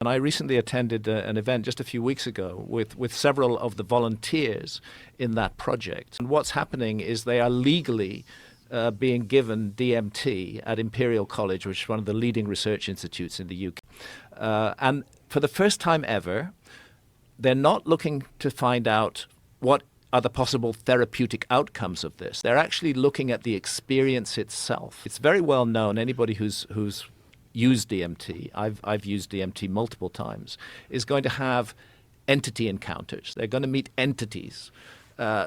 And I recently attended an event just a few weeks ago with several of the volunteers in that project. And what's happening is they are legally being given DMT at Imperial College, which is one of the leading research institutes in the UK. And for the first time ever, they're not looking to find out what are the possible therapeutic outcomes of this. They're actually looking at the experience itself. It's very well known, anybody who's used DMT, I've used DMT multiple times, is going to have entity encounters. They're going to meet entities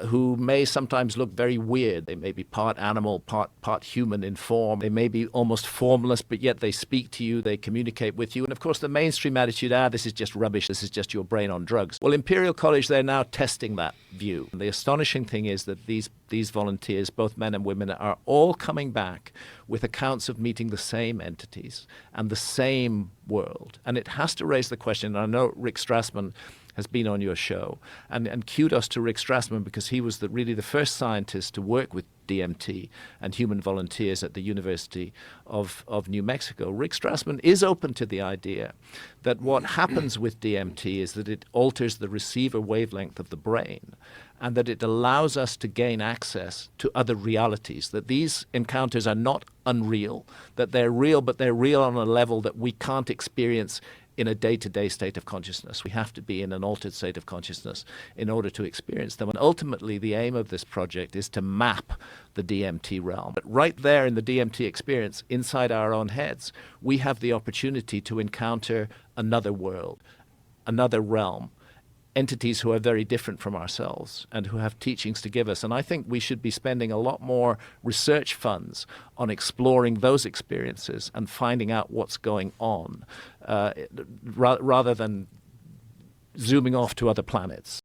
who may sometimes look very weird. They may be part animal, part human in form. They may be almost formless, but yet they speak to you, they communicate with you. And of course, the mainstream attitude, this is just rubbish, this is just your brain on drugs. Well, Imperial College, they're now testing that view. And the astonishing thing is that these volunteers, both men and women, are all coming back with accounts of meeting the same entities and the same world. And it has to raise the question, and I know Rick Strassman has been on your show, and kudos to Rick Strassman, because he was really the first scientist to work with DMT and human volunteers at the University of New Mexico. Rick Strassman is open to the idea that what happens with DMT is that it alters the receiver wavelength of the brain, and that it allows us to gain access to other realities, that these encounters are not unreal, that they're real, but they're real on a level that we can't experience in a day-to-day state of consciousness. We have to be in an altered state of consciousness in order to experience them. And ultimately, the aim of this project is to map the DMT realm. But right there in the DMT experience, inside our own heads, we have the opportunity to encounter another world, another realm, entities who are very different from ourselves and who have teachings to give us. And I think we should be spending a lot more research funds on exploring those experiences and finding out what's going on, rather than zooming off to other planets.